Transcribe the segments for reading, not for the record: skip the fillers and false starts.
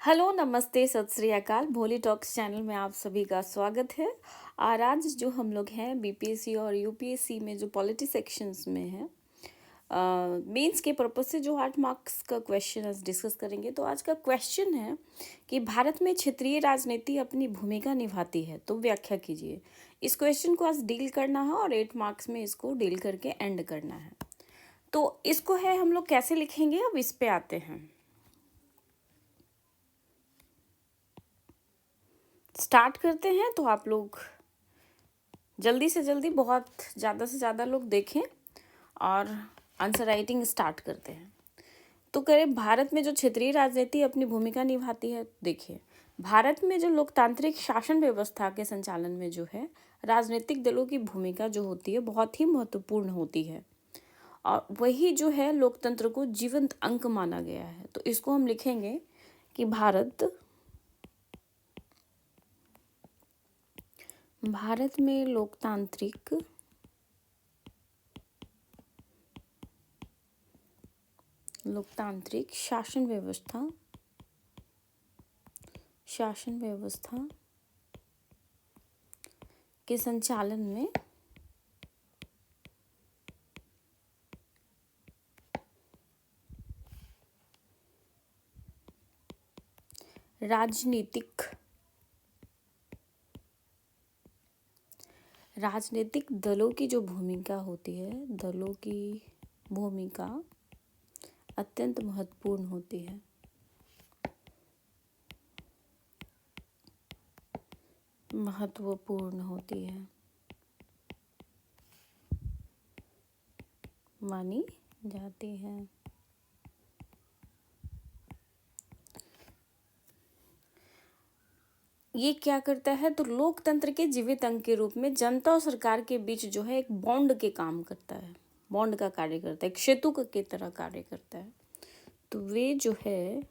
Hello, नमस्ते, सत श्री अकाल। भोली टॉक्स चैनल में आप सभी का स्वागत है। और आज जो हम लोग हैं बीपीएससी और यूपीएससी में जो पॉलिटी सेक्शंस में हैं, मेंस के पर्पज से जो 8 मार्क्स का क्वेश्चन आज डिस्कस करेंगे। तो आज का क्वेश्चन है कि भारत में क्षेत्रीय राजनीति अपनी भूमिका निभाती है, तो व्याख्या कीजिए। इस क्वेश्चन को आज डील करना है और 8 मार्क्स में इसको डील करके एंड करना है। तो इसको है हम लोग कैसे लिखेंगे, अब इस पे आते हैं। स्टार्ट करते हैं। तो आप लोग जल्दी से जल्दी, बहुत ज़्यादा से ज़्यादा लोग देखें और आंसर राइटिंग स्टार्ट करते हैं। तो करें, भारत में जो क्षेत्रीय राजनीति अपनी भूमिका निभाती है। देखिए, भारत में जो लोकतांत्रिक शासन व्यवस्था के संचालन में जो है राजनीतिक दलों की भूमिका जो होती है बहुत ही महत्वपूर्ण होती है, और वही जो है लोकतंत्र को जीवंत अंग माना गया है। तो इसको हम लिखेंगे कि भारत में लोकतांत्रिक शासन व्यवस्था के संचालन में राजनीतिक दलों की जो भूमिका होती है, दलों की भूमिका अत्यंत महत्वपूर्ण होती है। मानी जाती है। ये क्या करता है, तो लोकतंत्र के जीवित अंग के रूप में जनता और सरकार के बीच जो है एक बॉन्ड के काम करता है, बॉन्ड का कार्य करता है, एक सेतु की तरह कार्य करता है। तो वे जो है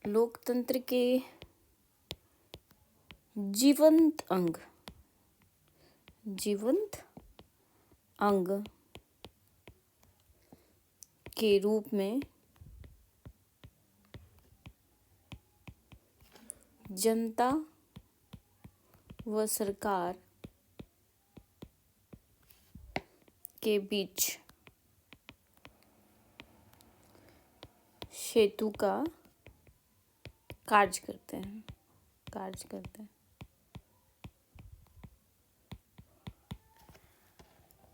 लोकतंत्र के जीवंत अंग के रूप में जनता व सरकार के बीच सेतु का कार्य करते हैं।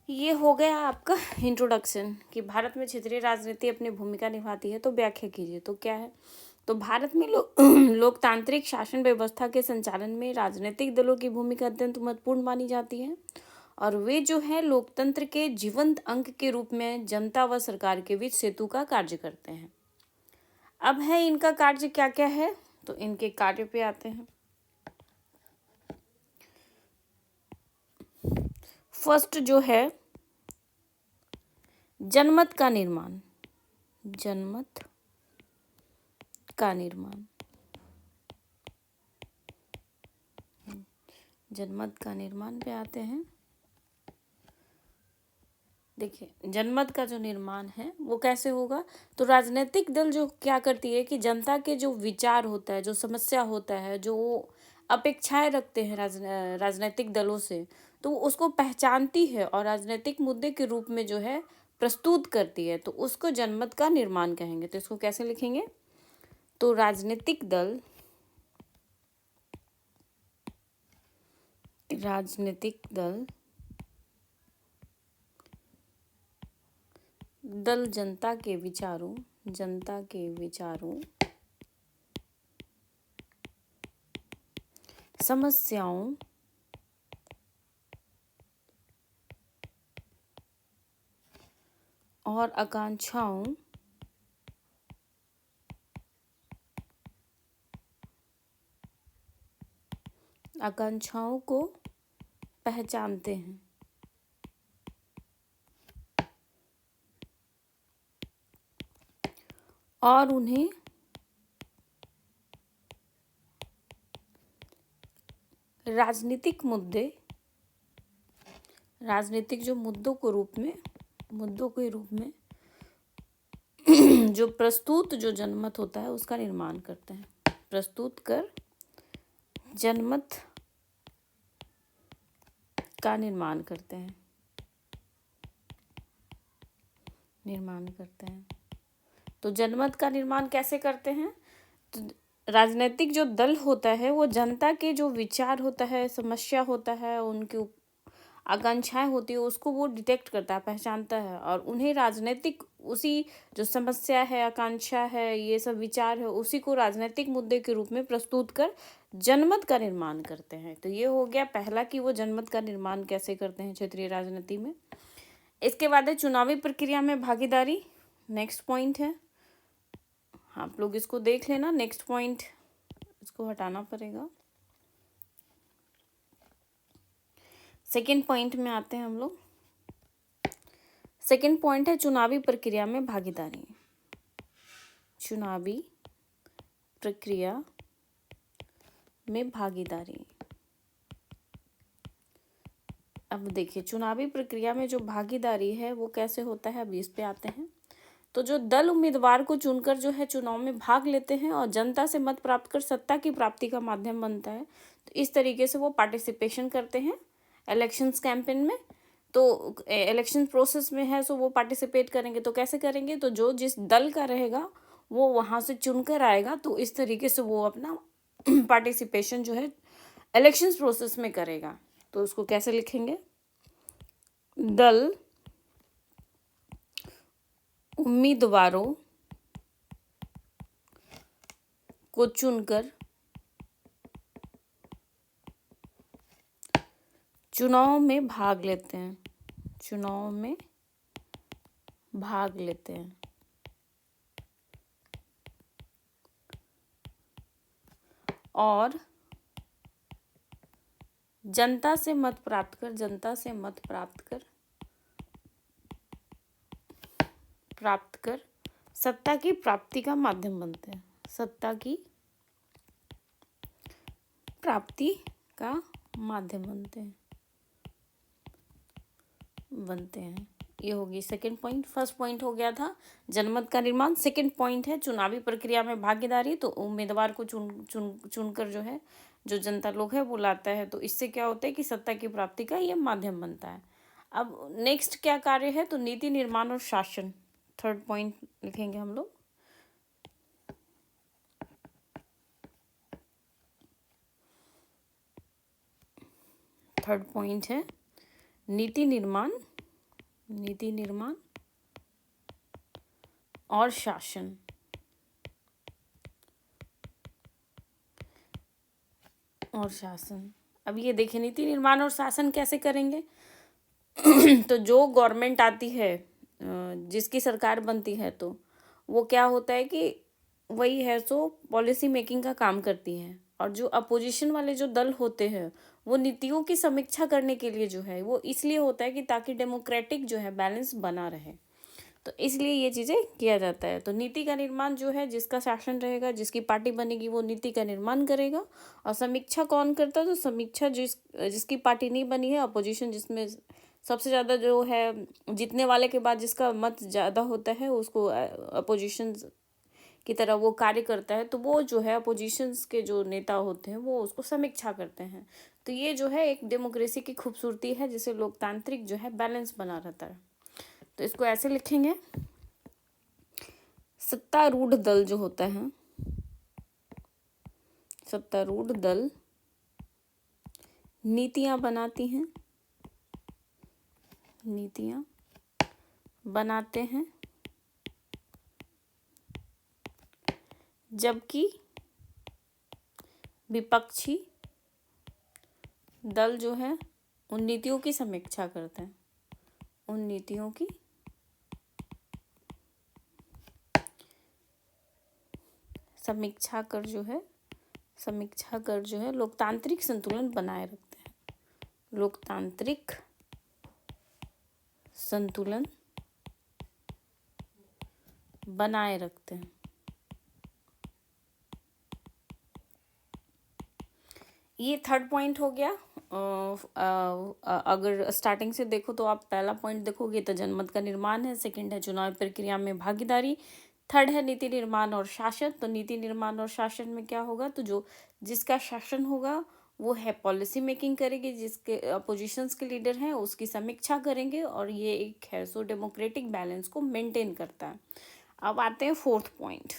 ये हो गया आपका इंट्रोडक्शन कि भारत में क्षेत्रीय राजनीति अपनी भूमिका निभाती है। तो व्याख्या कीजिए। तो क्या है, तो भारत में लोकतांत्रिक शासन व्यवस्था के संचालन में राजनीतिक दलों की भूमिका अत्यंत महत्वपूर्ण मानी जाती है, और वे जो है लोकतंत्र के जीवंत अंग के रूप में जनता व सरकार के बीच सेतु का कार्य करते हैं। अब है इनका कार्य क्या क्या है, तो इनके कार्य पे आते हैं। फर्स्ट जो है जनमत का निर्माण पे आते हैं। देखिए, जनमत का जो निर्माण है वो कैसे होगा, तो राजनीतिक दल जो क्या करती है कि जनता के जो विचार होता है, जो समस्या होता है, जो अपेक्षाएं रखते हैं राजनीतिक दलों से, तो वो उसको पहचानती है और राजनीतिक मुद्दे के रूप में जो है प्रस्तुत करती है। तो उसको जनमत का निर्माण कहेंगे। तो इसको कैसे लिखेंगे, तो राजनीतिक दल जनता के विचारों समस्याओं और आकांक्षाओं को पहचानते हैं और उन्हें राजनीतिक जो मुद्दों के रूप में जो प्रस्तुत जो जनमत होता है उसका निर्माण करते हैं। प्रस्तुत कर जनमत का निर्माण करते हैं। तो जनमत का निर्माण कैसे करते हैं? तो राजनीतिक जो दल होता है वो जनता के जो विचार होता है, समस्या होता है, उनकी आकांक्षाएं होती है, उसको वो डिटेक्ट करता है, पहचानता है, और उन्हें राजनीतिक उसी जो समस्या है, आकांक्षा है, ये सब विचार है, उसी को राजनीतिक मुद्दे के रूप में प्रस्तुत कर जनमत का निर्माण करते हैं। तो ये हो गया पहला कि वो जनमत का निर्माण कैसे करते हैं क्षेत्रीय राजनीति में। इसके बाद है चुनावी प्रक्रिया में भागीदारी। नेक्स्ट पॉइंट है, आप लोग इसको देख लेना। नेक्स्ट पॉइंट, इसको हटाना पड़ेगा। सेकेंड पॉइंट में आते हैं हम लोग। सेकेंड पॉइंट है चुनावी प्रक्रिया में भागीदारी। चुनावी प्रक्रिया में भागीदारी। अब देखिए चुनावी प्रक्रिया में जो भागीदारी है वो कैसे होता है, अब इस पे आते हैं। तो जो दल उम्मीदवार को चुनकर जो है चुनाव में भाग लेते हैं और जनता से मत प्राप्त कर सत्ता की प्राप्ति का माध्यम बनता है, तो इस तरीके से वो पार्टिसिपेशन करते हैं इलेक्शंस कैंपेन में। तो इलेक्शन प्रोसेस में है सो वो पार्टिसिपेट करेंगे। तो कैसे करेंगे? तो जो जिस दल का रहेगा वो वहाँ से चुनकर आएगा, तो इस तरीके से वो अपना पार्टिसिपेशन जो है इलेक्शंस प्रोसेस में करेगा। तो उसको कैसे लिखेंगे? दल उम्मीदवारों को चुनकर चुनाव में भाग लेते हैं। चुनाव में भाग लेते हैं और जनता से मत प्राप्त कर सत्ता की प्राप्ति का माध्यम बनते हैं। सत्ता की प्राप्ति का माध्यम बनते हैं। ये होगी सेकंड पॉइंट। फर्स्ट पॉइंट हो गया था जनमत का निर्माण। सेकंड पॉइंट है चुनावी प्रक्रिया में भागीदारी। तो उम्मीदवार को चुनकर जो है जो जनता लोग है वो लाता है। तो इससे क्या होता है कि सत्ता की प्राप्ति का ये माध्यम बनता है। अब नेक्स्ट क्या कार्य है? तो नीति निर्माण और शासन। थर्ड पॉइंट लिखेंगे हम लोग। थर्ड पॉइंट है नीति निर्माण और शासन। अब ये देखिए नीति निर्माण और शासन कैसे करेंगे? तो जो गवर्नमेंट आती है, जिसकी सरकार बनती है, तो वो क्या होता है कि वही है सो पॉलिसी मेकिंग का काम करती है। और जो अपोजिशन वाले जो दल होते हैं वो नीतियों की समीक्षा करने के लिए जो है वो इसलिए होता है कि ताकि डेमोक्रेटिक जो है बैलेंस बना रहे। तो इसलिए ये चीज़ें किया जाता है। तो नीति का निर्माण जो है जिसका शासन रहेगा, जिसकी पार्टी बनेगी वो नीति का निर्माण करेगा। और समीक्षा कौन करता है? तो समीक्षा जिसकी पार्टी नहीं बनी है, अपोजिशन, जिसमें सबसे ज़्यादा जो है जीतने वाले के बाद जिसका मत ज़्यादा होता है उसको अपोजिशन की तरह वो कार्य करता है। तो वो जो है अपोजिशंस के जो नेता होते हैं वो उसको समीक्षा करते हैं। तो ये जो है एक डेमोक्रेसी की खूबसूरती है जिसे लोकतांत्रिक जो है बैलेंस बना रहता है। तो इसको ऐसे लिखेंगे, सत्तारूढ़ दल जो होता है, सत्तारूढ़ दल नीतियां बनाते हैं जबकि विपक्षी दल जो है उन नीतियों की समीक्षा करते हैं। उन नीतियों की समीक्षा कर जो है लोकतांत्रिक संतुलन बनाए रखते हैं। लोकतांत्रिक संतुलन बनाए रखते हैं। ये थर्ड पॉइंट हो गया। अगर स्टार्टिंग से देखो तो आप पहला पॉइंट देखोगे तो जनमत का निर्माण है। सेकंड है चुनाव प्रक्रिया में भागीदारी। थर्ड है नीति निर्माण और शासन। तो नीति निर्माण और शासन में क्या होगा, तो जो जिसका शासन होगा वो है पॉलिसी मेकिंग करेगी, जिसके अपोजिशंस के लीडर हैं उसकी समीक्षा करेंगे, और ये एक है सो डेमोक्रेटिक बैलेंस को मेंटेन करता है। अब आते हैं फोर्थ पॉइंट।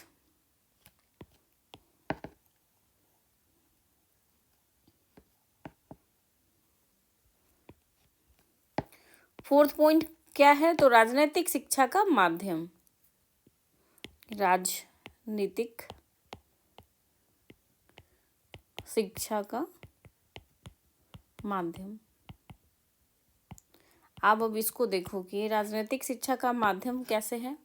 फोर्थ पॉइंट क्या है, तो राजनीतिक शिक्षा का माध्यम। राजनीतिक शिक्षा का माध्यम। आप अब इसको देखो कि राजनीतिक शिक्षा का माध्यम कैसे है।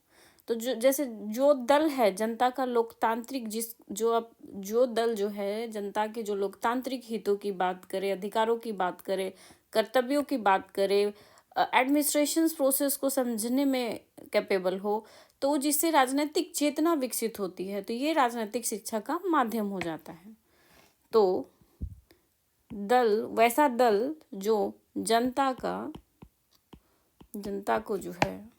तो जैसे जो दल है जनता का लोकतांत्रिक, जो दल जो है जनता के जो लोकतांत्रिक हितों की बात करे, अधिकारों की बात करे, कर्तव्यों की बात करे, एडमिनिस्ट्रेशन प्रोसेस को समझने में कैपेबल हो, तो जिससे राजनीतिक चेतना विकसित होती है, तो ये राजनीतिक शिक्षा का माध्यम हो जाता है। तो वैसा दल जो जनता को जो है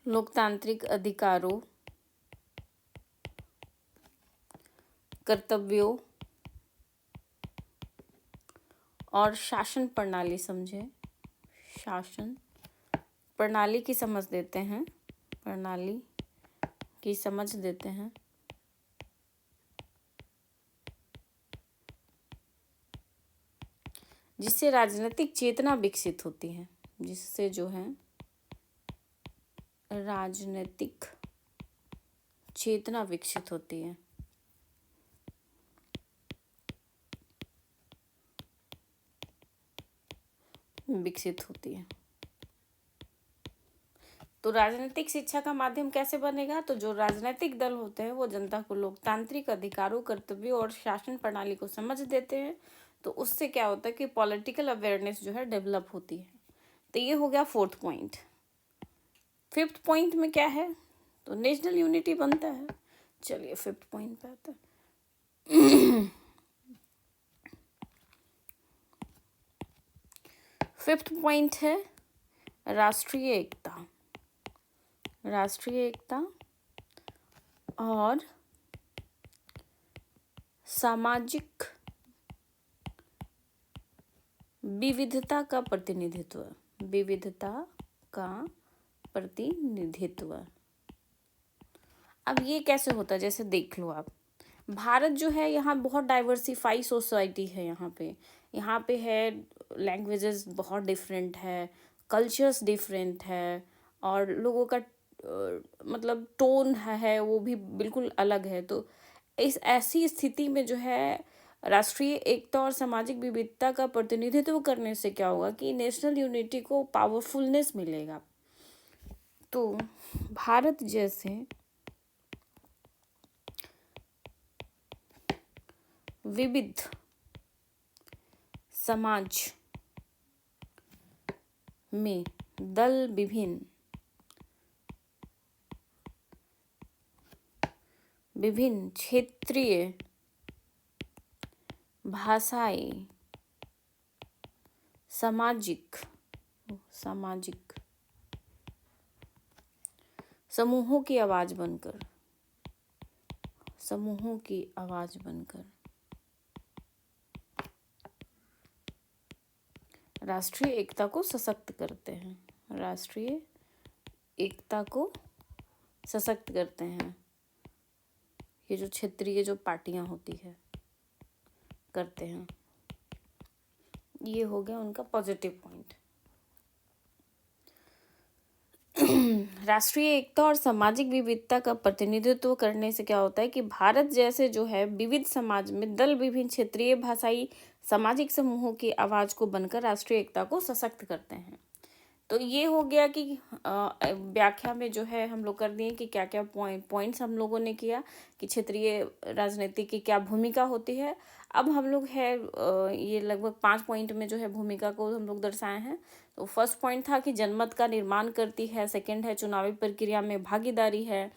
लोकतांत्रिक अधिकारों, कर्तव्यों और शासन प्रणाली समझे, शासन प्रणाली की समझ देते हैं, जिससे राजनीतिक चेतना विकसित होती है, जिससे जो है राजनीतिक चेतना विकसित होती है। तो राजनीतिक शिक्षा का माध्यम कैसे बनेगा, तो जो राजनीतिक दल होते हैं वो जनता को लोकतांत्रिक अधिकारों, कर्तव्यों और शासन प्रणाली को समझ देते हैं, तो उससे क्या होता है कि पॉलिटिकल अवेयरनेस जो है डेवलप होती है। तो ये हो गया फोर्थ पॉइंट। फिफ्थ पॉइंट में क्या है, तो नेशनल यूनिटी बनता है। चलिए फिफ्थ पॉइंट पे आते हैं। फिफ्थ पॉइंट है राष्ट्रीय एकता और सामाजिक विविधता का प्रतिनिधित्व। अब ये कैसे होता है, जैसे देख लो आप, भारत जो है यहाँ बहुत डाइवर्सिफाई सोसाइटी है। यहाँ पे है लैंग्वेजेस बहुत डिफरेंट है, कल्चर्स डिफरेंट है, और लोगों का मतलब टोन है वो भी बिल्कुल अलग है। तो इस ऐसी स्थिति में जो है राष्ट्रीय एकता और सामाजिक विविधता का प्रतिनिधित्व करने से क्या होगा कि नेशनल यूनिटी को पावरफुलनेस मिलेगा। तो भारत जैसे विविध समाज में दल विभिन्न क्षेत्रीय भाषाई सामाजिक समूहों की आवाज बनकर राष्ट्रीय एकता को सशक्त करते हैं। ये जो क्षेत्रीय जो पार्टियां होती है करते हैं। ये हो गया उनका पॉजिटिव पॉइंट। राष्ट्रीय एकता और सामाजिक विविधता का प्रतिनिधित्व करने से क्या होता है कि भारत जैसे जो है विविध समाज में दल विभिन्न क्षेत्रीय भाषाई सामाजिक समूहों की आवाज को बनकर राष्ट्रीय एकता को सशक्त करते हैं। तो ये हो गया कि व्याख्या में जो है हम लोग कर दिए कि क्या क्या पॉइंट्स हम लोगों ने किया कि क्षेत्रीय राजनीति की क्या भूमिका होती है। अब हम लोग है ये लगभग 5 पॉइंट में जो है भूमिका को हम लोग दर्शाए हैं। तो फर्स्ट पॉइंट था कि जनमत का निर्माण करती है, सेकंड है चुनावी प्रक्रिया में भागीदारी है,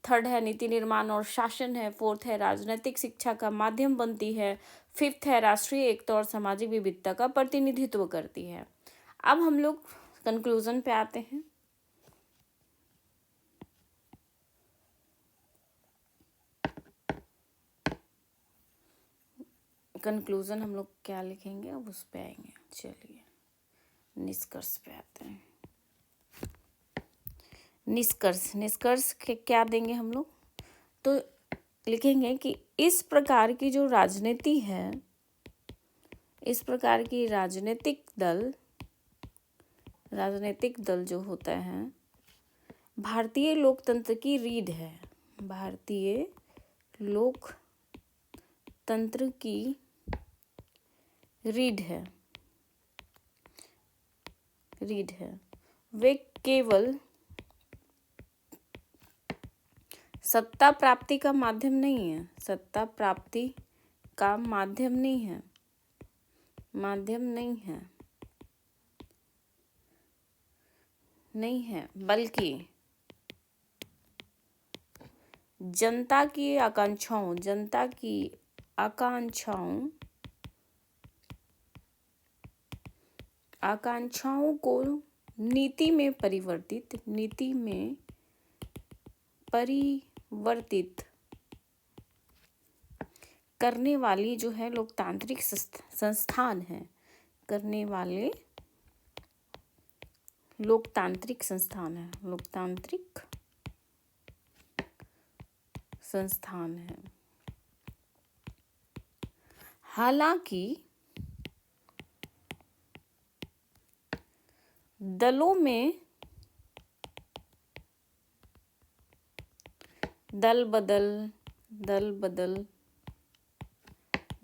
थर्ड है नीति निर्माण और शासन है, फोर्थ है राजनीतिक शिक्षा का माध्यम बनती है, फिफ्थ है राष्ट्रीय एकता और सामाजिक विविधता का प्रतिनिधित्व करती है। अब हम लोग कंक्लूजन पे आते हैं। कंक्लूजन हम लोग क्या लिखेंगे, अब उस पे आएंगे। चलिए निष्कर्ष पे आते हैं। निष्कर्ष के क्या देंगे हम लोग, तो लिखेंगे कि इस प्रकार की जो राजनीति है, इस प्रकार की राजनीतिक दल जो होता है भारतीय लोकतंत्र की रीढ़ है। भारतीय लोकतंत्र की रीढ़ है। वे केवल सत्ता प्राप्ति का माध्यम नहीं है, सत्ता प्राप्ति का माध्यम नहीं है, बल्कि जनता की आकांक्षाओं को नीति में परिवर्तित करने वाली जो है लोकतांत्रिक संस्थान है, लोकतांत्रिक संस्थान है। हालांकि दलों में दल बदल,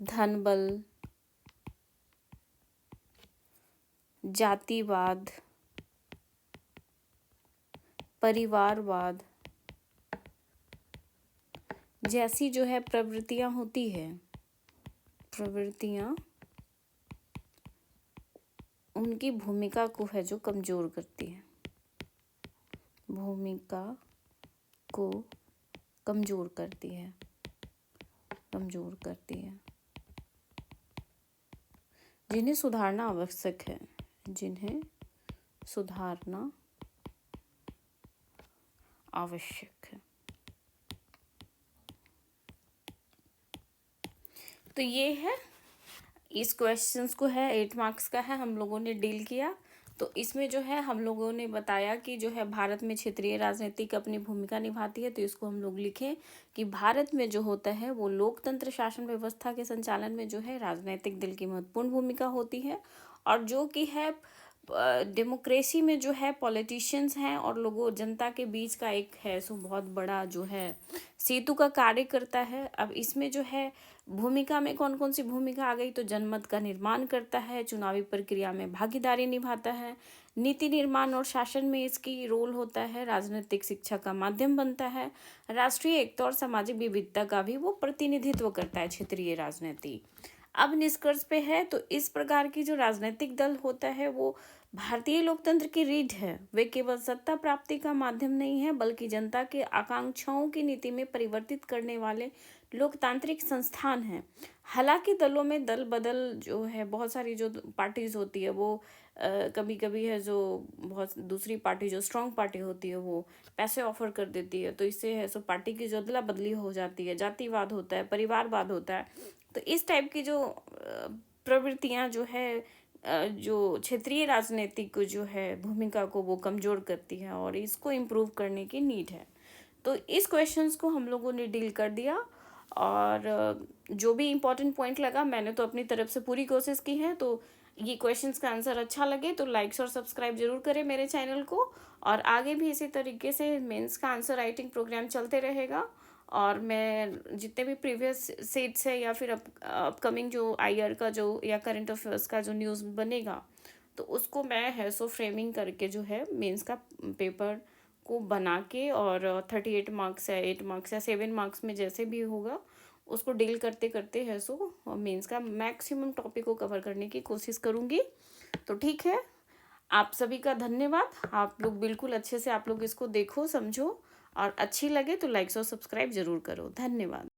धनबल, जातिवाद, परिवारवाद जैसी जो है प्रवृत्तियां होती है, उनकी भूमिका को है जो कमजोर करती है, कमजोर करती है, जिन्हें सुधारना आवश्यक है। तो ये है, इस क्वेश्चंस को है 8 मार्क्स का है, हम लोगों ने डील किया। तो इसमें जो है हम लोगों ने बताया कि जो है भारत में क्षेत्रीय राजनीति अपनी भूमिका निभाती है। तो इसको हम लोग लिखें कि भारत में जो होता है वो लोकतंत्र शासन व्यवस्था के संचालन में जो है राजनीतिक दल की महत्वपूर्ण भूमिका होती है, और जो कि है डेमोक्रेसी में जो है पॉलिटिशियंस हैं और जनता के बीच का एक है सो बहुत बड़ा जो है सेतु का कार्य करता है। अब इसमें जो है भूमिका में कौन कौन सी भूमिका आ गई, तो जनमत का निर्माण करता है, चुनावी प्रक्रिया में भागीदारी निभाता है, नीति निर्माण और शासन में इसकी रोल होता है, राजनीतिक शिक्षा का माध्यम बनता है, राष्ट्रीय एकता और सामाजिक विविधता का भी वो प्रतिनिधित्व करता है क्षेत्रीय राजनीति। अब निष्कर्ष पे है, तो इस प्रकार की जो राजनीतिक दल होता है वो भारतीय लोकतंत्र की रीढ़ है। वे केवल सत्ता प्राप्ति का माध्यम नहीं है, बल्कि जनता के आकांक्षाओं की नीति में परिवर्तित करने वाले लोकतांत्रिक संस्थान हैं। हालांकि दलों में दल बदल जो है, बहुत सारी जो पार्टीज होती है वो कभी कभी है जो बहुत दूसरी पार्टी जो स्ट्रांग पार्टी होती है वो पैसे ऑफर कर देती है, तो इससे है सो पार्टी की जो अदला बदली हो जाती है, जातिवाद होता है, परिवारवाद होता है। तो इस टाइप की जो प्रवृत्तियां जो है जो क्षेत्रीय राजनीति को जो है भूमिका को वो कमज़ोर करती है और इसको इम्प्रूव करने की नीड है। तो इस क्वेश्चंस को हम लोगों ने डील कर दिया, और जो भी इम्पोर्टेंट पॉइंट लगा मैंने तो अपनी तरफ से पूरी कोशिश की है। तो ये क्वेश्चंस का आंसर अच्छा लगे तो लाइक्स और सब्सक्राइब जरूर करें मेरे चैनल को, और आगे भी इसी तरीके से मेंस का आंसर राइटिंग प्रोग्राम चलते रहेगा। और मैं जितने भी प्रीवियस सेट्स है या फिर अपकमिंग जो आईआर का जो या करंट अफेयर्स का जो न्यूज़ बनेगा तो उसको मैं है सो फ्रेमिंग करके जो है मेंस का पेपर को बना के, और 38 मार्क्स या 8 मार्क्स या 7 मार्क्स में जैसे भी होगा उसको डील करते करते है सो मेंस का मैक्सिमम टॉपिक को कवर करने की कोशिश करूँगी। तो ठीक है, आप सभी का धन्यवाद। आप लोग बिल्कुल अच्छे से आप लोग इसको देखो, समझो, और अच्छी लगे तो लाइक्स और सब्सक्राइब जरूर करो। धन्यवाद।